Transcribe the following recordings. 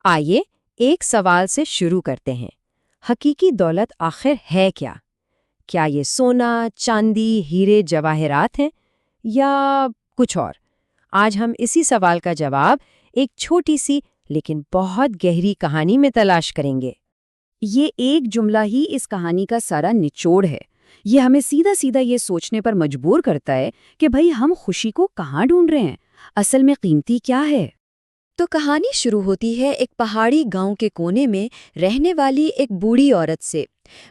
آئیے ایک سوال سے شروع کرتے ہیں۔ حقیقی دولت آخر ہے کیا؟ کیا یہ سونا، چاندی، ہیرے جواہرات ہیں یا کچھ اور؟ آج ہم اسی سوال کا جواب ایک چھوٹی سی لیکن بہت گہری کہانی میں تلاش کریں گے۔ یہ ایک جملہ ہی اس کہانی کا سارا نچوڑ ہے۔ یہ ہمیں سیدھا سیدھا یہ سوچنے پر مجبور کرتا ہے کہ بھئی ہم خوشی کو کہاں ڈھونڈ رہے ہیں، اصل میں قیمتی کیا ہے؟ تو کہانی شروع ہوتی ہے ایک پہاڑی گاؤں کے کونے میں رہنے والی ایک بوڑھی عورت سے۔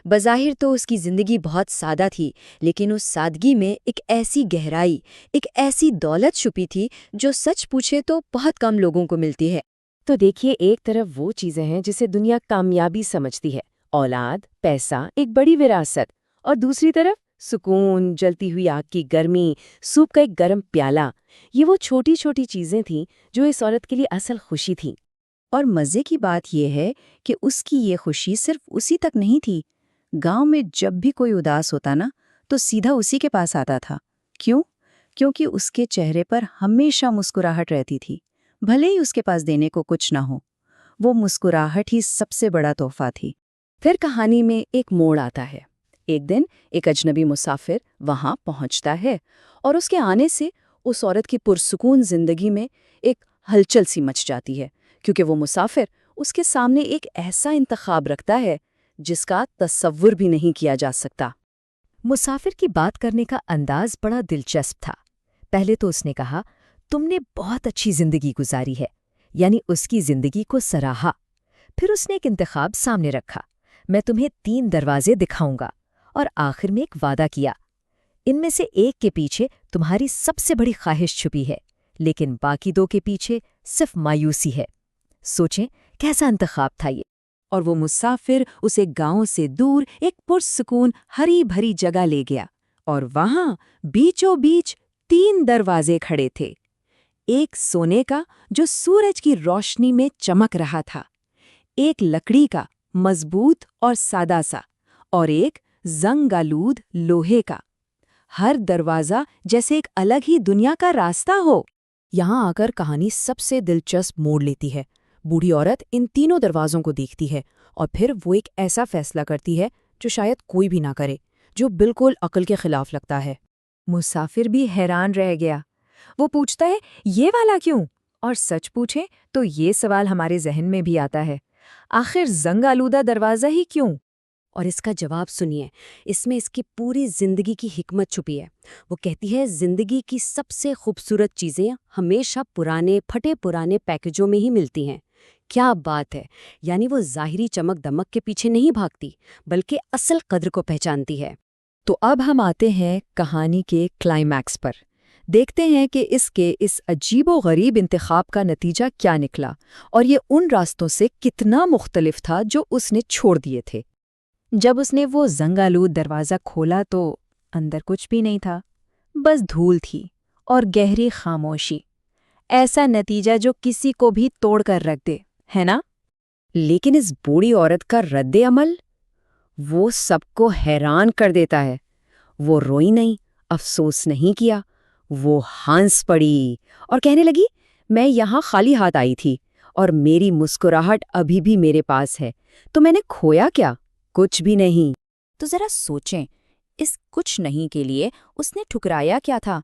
بظاہر تو اس کی زندگی بہت سادہ تھی، لیکن اس سادگی میں ایک ایسی گہرائی، ایک ایسی دولت چھپی تھی جو سچ پوچھے تو بہت کم لوگوں کو ملتی ہے۔ تو دیکھیے، ایک طرف وہ چیزیں ہیں جسے دنیا کامیابی سمجھتی ہے، اولاد، پیسہ، ایک بڑی وراثت، اور دوسری طرف سکون، جلتی ہوئی آگ کی گرمی، سوپ کا ایک گرم پیالہ۔ یہ وہ چھوٹی چھوٹی چیزیں تھیں جو اس عورت کے لیے اصل خوشی تھیں۔ اور مزے کی بات یہ ہے کہ اس کی یہ خوشی صرف اسی تک نہیں تھی۔ گاؤں میں جب بھی کوئی اداس ہوتا نا تو سیدھا اسی کے پاس آتا تھا۔ کیوں؟ کیونکہ اس کے چہرے پر ہمیشہ مسکراہٹ رہتی تھی، بھلے ہی اس کے پاس دینے کو کچھ نہ ہو۔ وہ مسکراہٹ ہی سب سے بڑا تحفہ تھی۔ پھر کہانی میں ایک موڑ آتا ہے۔ ایک دن ایک اجنبی مسافر وہاں پہنچتا ہے اور اس کے آنے سے اس عورت کی پرسکون زندگی میں ایک ہلچل سی مچ جاتی ہے، کیونکہ وہ مسافر اس کے سامنے ایک ایسا انتخاب رکھتا ہے جس کا تصور بھی نہیں کیا جا سکتا۔ مسافر کی بات کرنے کا انداز بڑا دلچسپ تھا۔ پہلے تو اس نے کہا، تم نے بہت اچھی زندگی گزاری ہے، یعنی اس کی زندگی کو سراہا۔ پھر اس نے ایک انتخاب سامنے رکھا، میں تمہیں 3 دروازے دکھاؤں گا، اور آخر میں ایک وعدہ کیا، ان میں سے ایک کے پیچھے تمہاری سب سے بڑی خواہش چھپی ہے، لیکن باقی 2 کے پیچھے صرف مایوسی ہے۔ سوچیں کیسا انتخاب تھا یہ۔ اور وہ مسافر اسے گاؤں سے دور ایک پرسکون ہری بھری جگہ لے گیا، اور وہاں بیچوں بیچ 3 دروازے کھڑے تھے۔ ایک سونے کا جو سورج کی روشنی میں چمک رہا تھا، ایک لکڑی کا مضبوط اور سادہ سا، اور ایک زنگ آلود لوہے کا۔ ہر دروازہ جیسے ایک الگ ہی دنیا کا راستہ ہو۔ یہاں آ کر کہانی سب سے دلچسپ موڑ لیتی ہے۔ بوڑھی عورت ان تینوں دروازوں کو دیکھتی ہے اور پھر وہ ایک ایسا فیصلہ کرتی ہے جو شاید کوئی بھی نہ کرے، جو بالکل عقل کے خلاف لگتا ہے۔ مسافر بھی حیران رہ گیا۔ وہ پوچھتا ہے، یہ والا کیوں؟ اور سچ پوچھیں تو یہ سوال ہمارے ذہن میں بھی آتا ہے، آخر زنگ آلودہ دروازہ ہی کیوں؟ اور اس کا جواب سنیے، اس میں اس کی پوری زندگی کی حکمت چھپی ہے۔ وہ کہتی ہے، زندگی کی سب سے خوبصورت چیزیں ہمیشہ پرانے پھٹے پرانے پیکجوں میں ہی ملتی ہیں۔ کیا بات ہے! یعنی وہ ظاہری چمک دمک کے پیچھے نہیں بھاگتی، بلکہ اصل قدر کو پہچانتی ہے۔ تو اب ہم آتے ہیں کہانی کے کلائمیکس پر۔ دیکھتے ہیں کہ اس عجیب و غریب انتخاب کا نتیجہ کیا نکلا، اور یہ ان راستوں سے کتنا مختلف تھا جو اس نے چھوڑ دیے تھے۔ جب اس نے وہ زنگ آلود دروازہ کھولا تو اندر کچھ بھی نہیں تھا، بس دھول تھی اور گہری خاموشی۔ ایسا نتیجہ جو کسی کو بھی توڑ کر رکھ دے، ہے نا؟ لیکن اس بوڑھی عورت کا رد عمل، وہ سب کو حیران کر دیتا ہے۔ وہ روئی نہیں، افسوس نہیں کیا، وہ ہنس پڑی اور کہنے لگی، میں یہاں خالی ہاتھ آئی تھی اور میری مسکراہٹ ابھی بھی میرے پاس ہے، تو میں نے کھویا کیا؟ کچھ بھی نہیں۔ تو ذرا سوچیں، اس کچھ نہیں کے لیے اس نے ٹھکرایا کیا تھا؟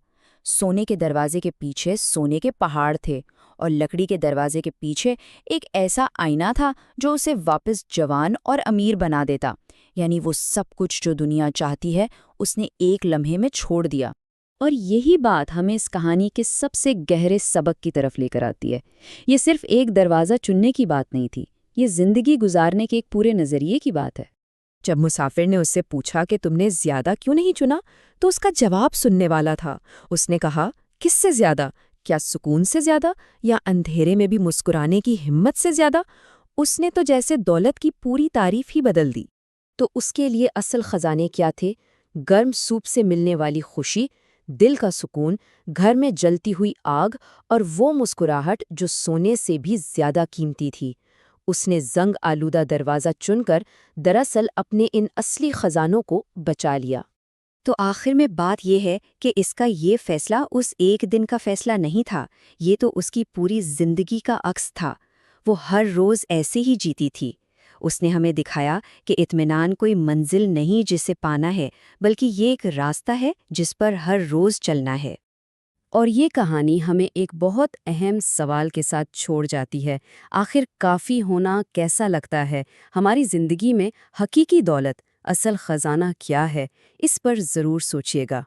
سونے کے دروازے کے پیچھے سونے کے پہاڑ تھے، اور لکڑی کے دروازے کے پیچھے ایک ایسا آئینہ تھا جو اسے واپس جوان اور امیر بنا دیتا۔ یعنی وہ سب کچھ جو دنیا چاہتی ہے اس نے ایک لمحے میں چھوڑ دیا۔ اور یہی بات ہمیں اس کہانی کے سب سے گہرے سبق کی طرف لے کر آتی ہے۔ یہ صرف ایک دروازہ چننے کی بات نہیں تھی، یہ زندگی گزارنے کے ایک پورے نظریے کی بات ہے۔ جب مسافر نے اس سے پوچھا کہ تم نے زیادہ کیوں نہیں چنا، تو اس کا جواب سننے والا تھا۔ اس نے کہا، کس سے زیادہ؟ کیا سکون سے زیادہ، یا اندھیرے میں بھی مسکرانے کی ہمت سے زیادہ؟ اس نے تو جیسے دولت کی پوری تعریف ہی بدل دی۔ تو اس کے لیے اصل خزانے کیا تھے؟ گرم سوپ سے ملنے والی خوشی، دل کا سکون، گھر میں جلتی ہوئی آگ، اور وہ مسکراہٹ جو سونے سے بھی زیادہ قیمتی تھی۔ اس نے زنگ آلودہ دروازہ چن کر دراصل اپنے ان اصلی خزانوں کو بچا لیا۔ تو آخر میں بات یہ ہے کہ اس کا یہ فیصلہ اس ایک دن کا فیصلہ نہیں تھا، یہ تو اس کی پوری زندگی کا عکس تھا۔ وہ ہر روز ایسے ہی جیتی تھی۔ اس نے ہمیں دکھایا کہ اطمینان کوئی منزل نہیں جسے پانا ہے، بلکہ یہ ایک راستہ ہے جس پر ہر روز چلنا ہے۔ اور یہ کہانی ہمیں ایک بہت اہم سوال کے ساتھ چھوڑ جاتی ہے، آخر کافی ہونا کیسا لگتا ہے؟ ہماری زندگی میں حقیقی دولت، اصل خزانہ کیا ہے؟ اس پر ضرور سوچیے گا۔